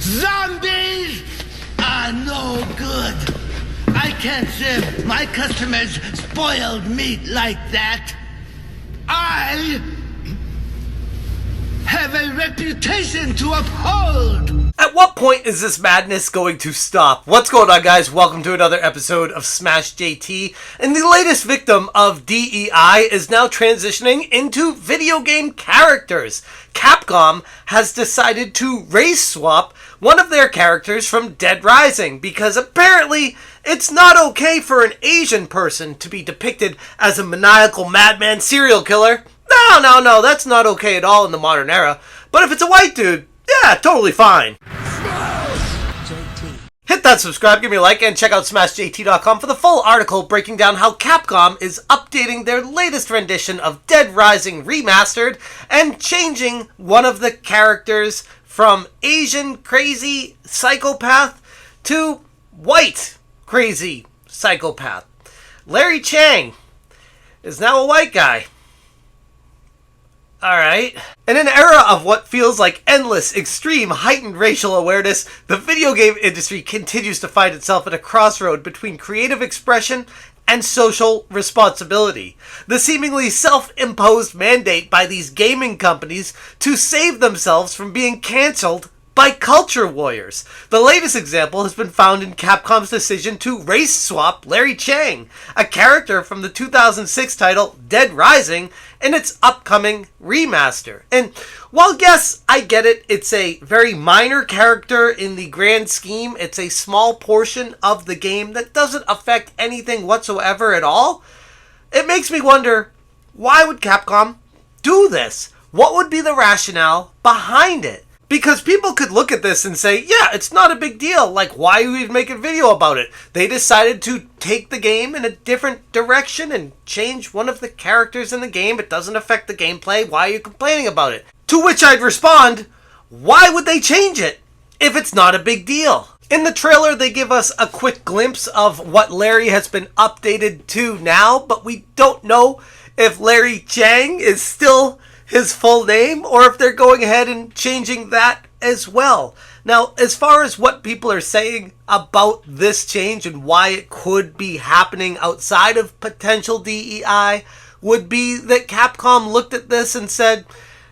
Zombies are no good. I can't serve my customers spoiled meat like that. I have a reputation to uphold. At what point is this madness going to stop? What's going on, guys? Welcome to another episode of Smash JT. And the latest victim of DEI is now transitioning into video game characters. Capcom has decided to race swap one of their characters from Dead Rising because apparently it's not okay for an Asian person to be depicted as a maniacal madman serial killer. No, that's not okay at all in the modern era. But if it's a white dude, yeah, totally fine. Hit that subscribe, give me a like, and check out SmashJT.com for the full article breaking down how Capcom is updating their latest rendition of Dead Rising Remastered and changing one of the characters from Asian crazy psychopath to white crazy psychopath. Larry Chiang is now a white guy. Alright. In an era of what feels like endless, extreme, heightened racial awareness, the video game industry continues to find itself at a crossroad between creative expression and social responsibility. The seemingly self-imposed mandate by these gaming companies to save themselves from being cancelled by culture warriors. The latest example has been found in Capcom's decision to race swap Larry Chiang, a character from the 2006 title Dead Rising, in its upcoming remaster. And while yes, I get it, it's a very minor character in the grand scheme, it's a small portion of the game that doesn't affect anything whatsoever at all, it makes me wonder, why would Capcom do this? What would be the rationale behind it? Because people could look at this and say, yeah, it's not a big deal. Like, why are we even making a video about it? They decided to take the game in a different direction and change one of the characters in the game. It doesn't affect the gameplay. Why are you complaining about it? To which I'd respond, why would they change it if it's not a big deal? In the trailer, they give us a quick glimpse of what Larry has been updated to now, but we don't know if Larry Chiang is still his full name, or if they're going ahead and changing that as well. Now, as far as what people are saying about this change and why it could be happening outside of potential DEI, would be that Capcom looked at this and said,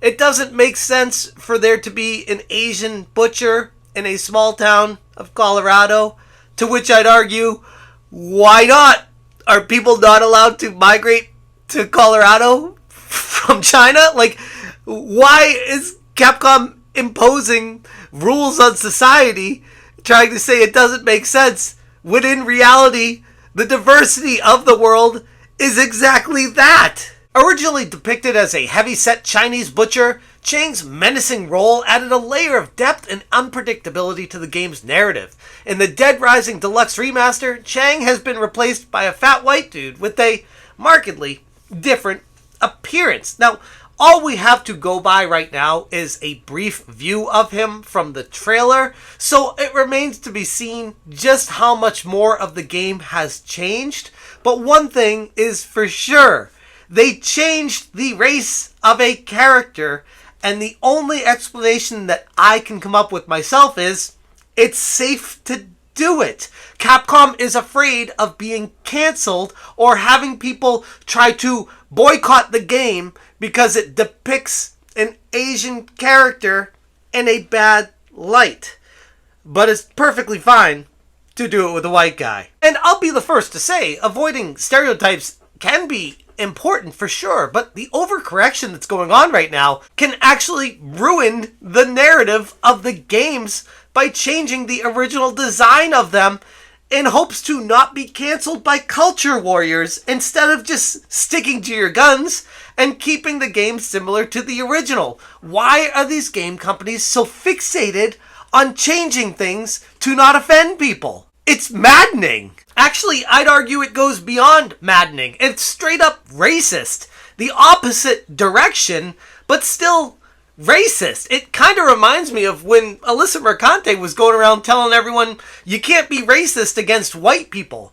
it doesn't make sense for there to be an Asian butcher in a small town of Colorado, to which I'd argue, why not? Are people not allowed to migrate to Colorado from China? Like, why is Capcom imposing rules on society, trying to say it doesn't make sense, when in reality, the diversity of the world is exactly that? Originally depicted as a heavy-set Chinese butcher, Chiang's menacing role added a layer of depth and unpredictability to the game's narrative. In the Dead Rising Deluxe Remaster, Chiang has been replaced by a fat white dude with a markedly different appearance. Now, all we have to go by right now is a brief view of him from the trailer, so it remains to be seen just how much more of the game has changed. But one thing is for sure, they changed the race of a character, and the only explanation that I can come up with myself is, it's safe to do it. Capcom is afraid of being cancelled or having people try to boycott the game because it depicts an Asian character in a bad light. But it's perfectly fine to do it with a white guy. And I'll be the first to say, avoiding stereotypes can be important for sure, but the overcorrection that's going on right now can actually ruin the narrative of the games by changing the original design of them in hopes to not be cancelled by culture warriors, instead of just sticking to your guns and keeping the game similar to the original. Why are these game companies so fixated on changing things to not offend people? It's maddening. Actually, I'd argue it goes beyond maddening. It's straight up racist. The opposite direction, but still racist. It kind of reminds me of when Alyssa Mercante was going around telling everyone you can't be racist against white people.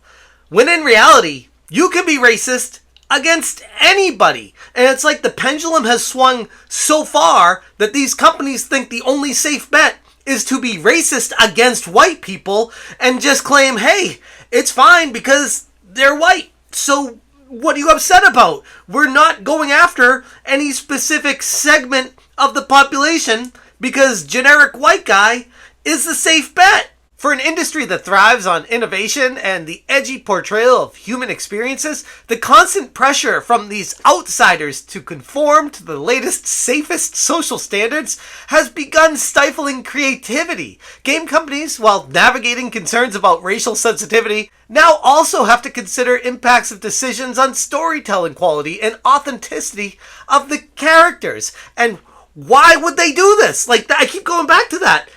When in reality, you can be racist against anybody. And it's like the pendulum has swung so far that these companies think the only safe bet is to be racist against white people and just claim, hey, it's fine because they're white. So what are you upset about? We're not going after any specific segment of the population because generic white guy is the safe bet. For an industry that thrives on innovation and the edgy portrayal of human experiences, the constant pressure from these outsiders to conform to the latest, safest social standards has begun stifling creativity. Game companies, while navigating concerns about racial sensitivity, now also have to consider impacts of decisions on storytelling quality and authenticity of the characters. And why would they do this? Like, I keep going back to that.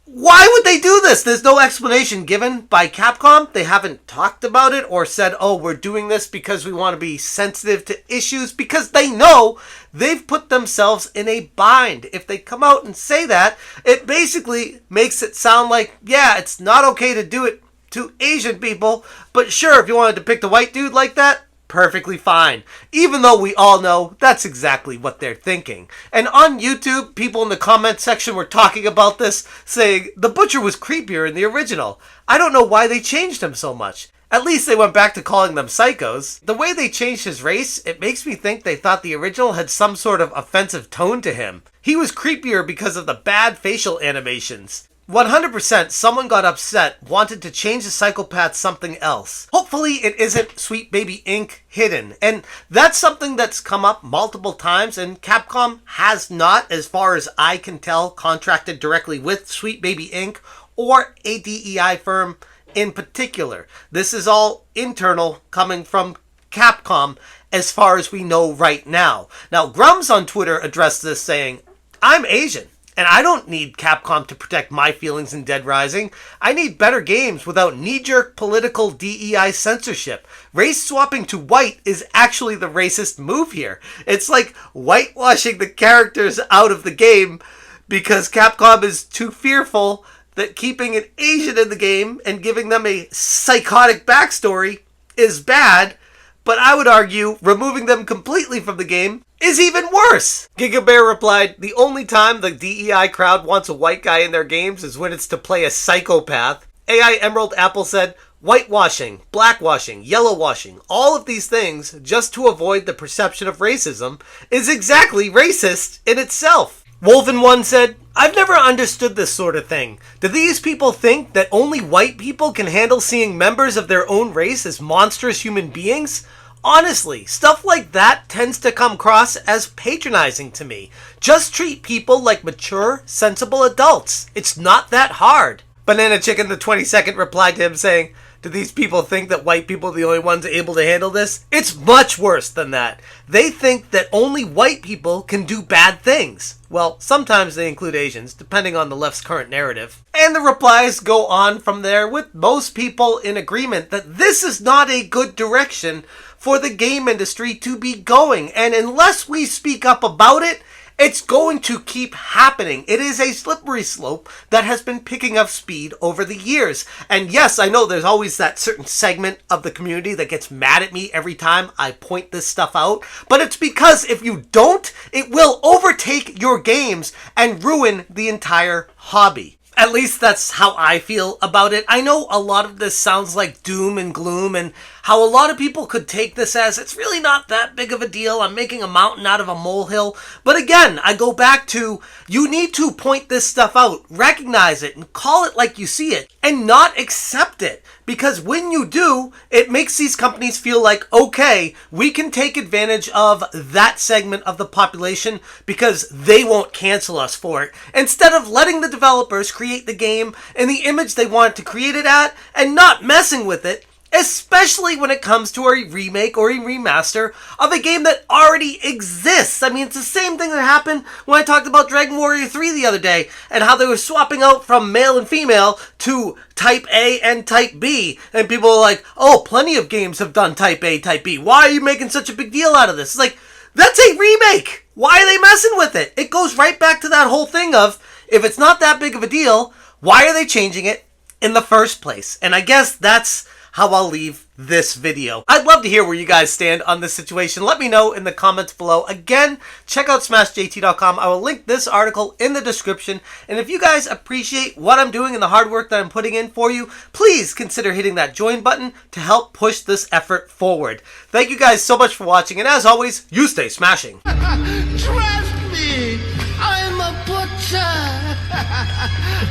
Why would they do this? There's no explanation given by Capcom. They haven't talked about it or said, oh, we're doing this because we want to be sensitive to issues, because they know they've put themselves in a bind. If they come out and say that, it basically makes it sound like, yeah, it's not okay to do it to Asian people, but sure, if you want to depict a white dude like that, perfectly fine. Even though we all know that's exactly what they're thinking. And on YouTube, people in the comment section were talking about this, saying the Butcher was creepier in the original. I don't know why they changed him so much. At least they went back to calling them psychos. The way they changed his race, it makes me think they thought the original had some sort of offensive tone to him. He was creepier because of the bad facial animations. 100% someone got upset, wanted to change the psychopath something else. Hopefully it isn't Sweet Baby Inc. hidden. And that's something that's come up multiple times, and Capcom has not, as far as I can tell, contracted directly with Sweet Baby Inc. or a DEI firm in particular. This is all internal, coming from Capcom as far as we know right now. Now, Grums on Twitter addressed this saying, I'm Asian. And I don't need Capcom to protect my feelings in Dead Rising. I need better games without knee-jerk political DEI censorship. Race swapping to white is actually the racist move here. It's like whitewashing the characters out of the game because Capcom is too fearful that keeping an Asian in the game and giving them a psychotic backstory is bad. But I would argue removing them completely from the game is even worse. GigaBear replied, the only time the DEI crowd wants a white guy in their games is when it's to play a psychopath. AI Emerald Apple said, whitewashing, blackwashing, yellowwashing, all of these things just to avoid the perception of racism is exactly racist in itself. Wolven1 said, I've never understood this sort of thing. Do these people think that only white people can handle seeing members of their own race as monstrous human beings? Honestly, stuff like that tends to come across as patronizing to me. Just treat people like mature, sensible adults. It's not that hard. Banana Chicken the 22nd replied to him saying, do these people think that white people are the only ones able to handle this? It's much worse than that. They think that only white people can do bad things. Well, sometimes they include Asians, depending on the left's current narrative. And the replies go on from there, with most people in agreement that this is not a good direction for the game industry to be going. And unless we speak up about it, it's going to keep happening. It is a slippery slope that has been picking up speed over the years. And yes, I know there's always that certain segment of the community that gets mad at me every time I point this stuff out. But it's because if you don't, it will overtake your games and ruin the entire hobby. At least that's how I feel about it. I know a lot of this sounds like doom and gloom, and how a lot of people could take this as it's really not that big of a deal. I'm making a mountain out of a molehill. But again, I go back to, you need to point this stuff out, recognize it, and call it like you see it, and not accept it. Because when you do, it makes these companies feel like, okay, we can take advantage of that segment of the population because they won't cancel us for it. Instead of letting the developers create the game in the image they want to create it at and not messing with it, especially when it comes to a remake or a remaster of a game that already exists. I mean, it's the same thing that happened when I talked about Dragon Warrior 3 the other day, and how they were swapping out from male and female to Type A and Type B. And people were like, oh, plenty of games have done Type A, Type B. Why are you making such a big deal out of this? It's like, that's a remake! Why are they messing with it? It goes right back to that whole thing of, if it's not that big of a deal, why are they changing it in the first place? And I guess that's how I'll leave this video. I'd love to hear where you guys stand on this situation. Let me know in the comments below. Again, check out smashjt.com. I will link this article in the description. And if you guys appreciate what I'm doing and the hard work that I'm putting in for you, please consider hitting that join button to help push this effort forward. Thank you guys so much for watching, and as always, you stay smashing. Trust me, I'm a butcher.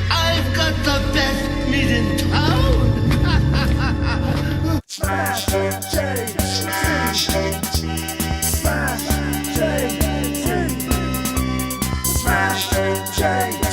I've got the best meat in town. Smash J, Smash J, Smash J.